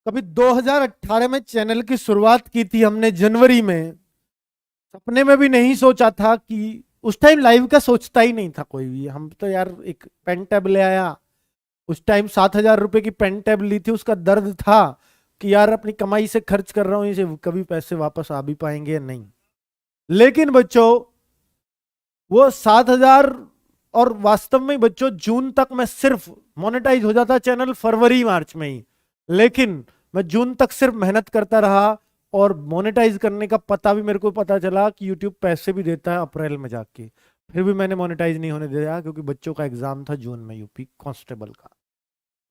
कभी 2018 में चैनल की शुरुआत की थी हमने जनवरी में। सपने में भी नहीं सोचा था कि उस टाइम लाइव का सोचता ही नहीं था कोई भी। हम तो यार एक पेन टैब ले आया। उस टाइम 7,000 रुपए की पेन टैब ली थी। उसका दर्द था कि यार अपनी कमाई से खर्च कर रहा हूं, इसे कभी पैसे वापस आ भी पाएंगे या नहीं। लेकिन बच्चों, वो 7,000, और वास्तव में बच्चों जून तक मैं सिर्फ मोनेटाइज हो जाता चैनल फरवरी मार्च में ही। लेकिन मैं जून तक सिर्फ मेहनत करता रहा, और मोनेटाइज करने का पता भी मेरे को पता चला कि यूट्यूब पैसे भी देता है अप्रैल में जाके। फिर भी मैंने मोनेटाइज नहीं होने दिया क्योंकि बच्चों का एग्जाम था जून में, यूपी कांस्टेबल का।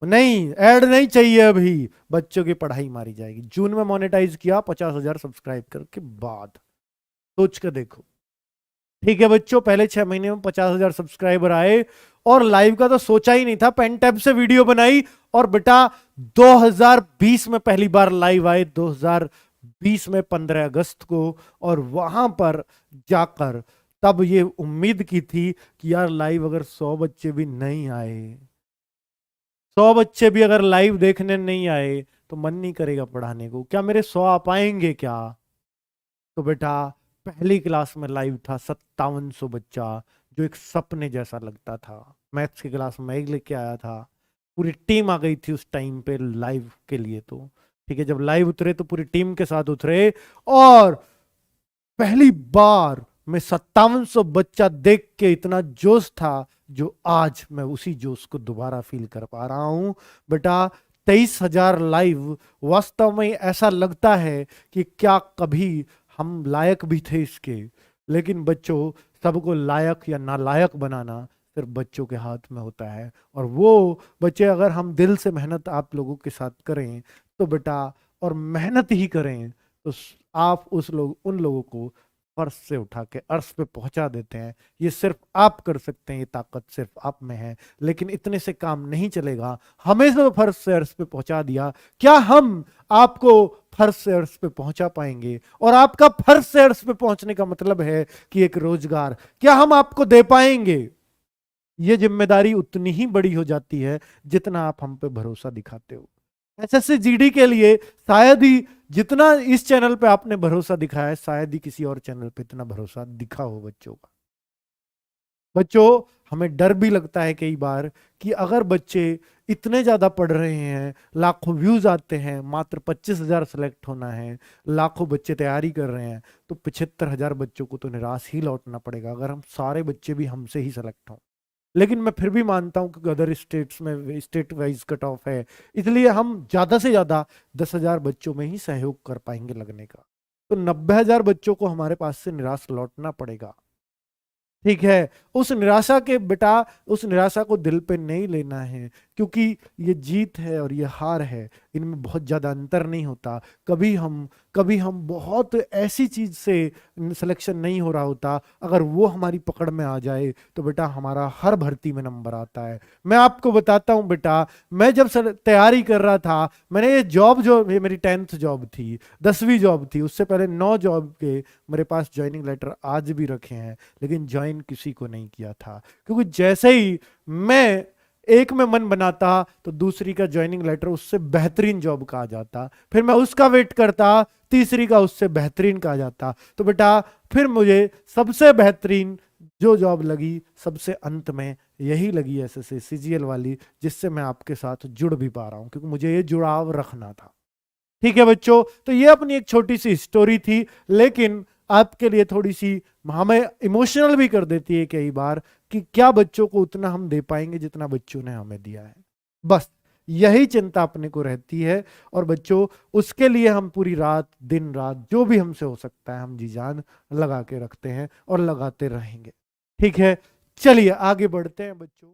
नहीं, ऐड नहीं चाहिए अभी, बच्चों की पढ़ाई मारी जाएगी। जून में मोनेटाइज किया 50,000 सब्सक्राइब करके बाद। सोच कर देखो। ठीक है बच्चों, पहले 6 महीने में 50,000 सब्सक्राइबर आए, और लाइव का तो सोचा ही नहीं था। पेन टैब से वीडियो बनाई, और बेटा 2020 में पहली बार लाइव आए, 2020 में 15 अगस्त को। और वहां पर जाकर तब ये उम्मीद की थी कि यार लाइव अगर 100 बच्चे भी नहीं आए, 100 बच्चे भी अगर लाइव देखने नहीं आए, तो मन नहीं करेगा पढ़ाने को। क्या मेरे 100 आ पाएंगे क्या? तो बेटा, पहली क्लास में लाइव था 5700 बच्चा, जो एक सपने जैसा लगता था। मैथ्स की क्लास में एक लेके आया था। पूरी टीम आ गई थी उस टाइम पे लाइव के लिए। तो ठीक है, जब लाइव उतरे तो पूरी टीम के साथ उतरे, और पहली बार मैं 5700 बच्चा देख के इतना जोश था, जो आज मैं उसी जोश को दोबारा फील कर पा रहा हूं। बेटा, 23,000 लाइव, वास्तव में ऐसा लगता है कि क्या कभी हम लायक भी थे इसके। लेकिन बच्चों, सबको लायक या नालायक बनाना सिर्फ बच्चों के हाथ में होता है। और वो बच्चे अगर हम दिल से मेहनत आप लोगों के साथ करें, तो बेटा, और मेहनत ही करें, तो आप उन लोगों को फर्श से उठा के अर्श पे पहुंचा देते हैं। ये सिर्फ आप कर सकते हैं, ये ताकत सिर्फ आप में है। लेकिन इतने से काम नहीं चलेगा। हमें तो फर्श से अर्श पे पहुंचा दिया, क्या हम आपको फर्श से अर्श पे पहुंचा पाएंगे? और आपका फर्श से अर्श पे पहुंचने का मतलब है कि एक रोजगार, क्या हम आपको दे पाएंगे? ये जिम्मेदारी उतनी ही बड़ी हो जाती है जितना आप हम पे भरोसा दिखाते हो। एसएससी जीडी के लिए शायद ही जितना इस चैनल पे आपने भरोसा दिखाया है, शायद ही किसी और चैनल पे इतना भरोसा दिखा हो बच्चों का। बच्चों, हमें डर भी लगता है कई बार कि अगर बच्चे इतने ज्यादा पढ़ रहे हैं, लाखों व्यूज आते हैं, मात्र 25,000 सेलेक्ट होना है, लाखों बच्चे तैयारी कर रहे हैं, तो 75,000 बच्चों को तो निराश ही लौटना पड़ेगा अगर हम सारे बच्चे भी हमसे ही सेलेक्ट हों। लेकिन मैं फिर भी मानता हूं कि अदर स्टेट्स में स्टेट वाइज कट ऑफ है, इसलिए हम ज्यादा से ज्यादा 10,000 बच्चों में ही सहयोग कर पाएंगे लगने का। तो 90,000 बच्चों को हमारे पास से निराश लौटना पड़ेगा। ठीक है, उस निराशा के बेटा, उस निराशा को दिल पे नहीं लेना है, क्योंकि ये जीत है और ये हार है, इनमें बहुत ज्यादा अंतर नहीं होता। कभी हम बहुत ऐसी चीज से सिलेक्शन नहीं हो रहा होता, अगर वो हमारी पकड़ में आ जाए तो बेटा हमारा हर भर्ती में नंबर आता है। मैं आपको बताता हूँ बेटा, मैं जब तैयारी कर रहा था, मैंने ये जॉब, जो ये मेरी 10th जॉब थी, 10वीं जॉब थी, उससे पहले 9 जॉब के मेरे पास ज्वाइनिंग लेटर आज भी रखे हैं, लेकिन ज्वाइन किसी को नहीं किया था। क्योंकि जैसे ही मैं एक में मन बनाता, तो दूसरी का ज्वाइनिंग लेटर उससे बेहतरीन जॉब का आ जाता, फिर मैं उसका वेट करता, तीसरी का उससे बेहतरीन का आ जाता। तो बेटा, फिर मुझे सबसे बेहतरीन जो जॉब लगी, सबसे अंत में यही लगी, एसएससी सीजीएल वाली, जिससे मैं आपके साथ जुड़ भी पा रहा हूं, क्योंकि मुझे ये जुड़ाव रखना था। ठीक है बच्चों, तो ये अपनी एक छोटी सी स्टोरी थी, लेकिन आपके लिए थोड़ी सी हमें इमोशनल भी कर देती है कई बार, कि क्या बच्चों को उतना हम दे पाएंगे जितना बच्चों ने हमें दिया है। बस यही चिंता अपने को रहती है। और बच्चों, उसके लिए हम पूरी रात, दिन रात, जो भी हमसे हो सकता है, हम जी जान लगा के रखते हैं और लगाते रहेंगे। ठीक है, चलिए आगे बढ़ते हैं बच्चों।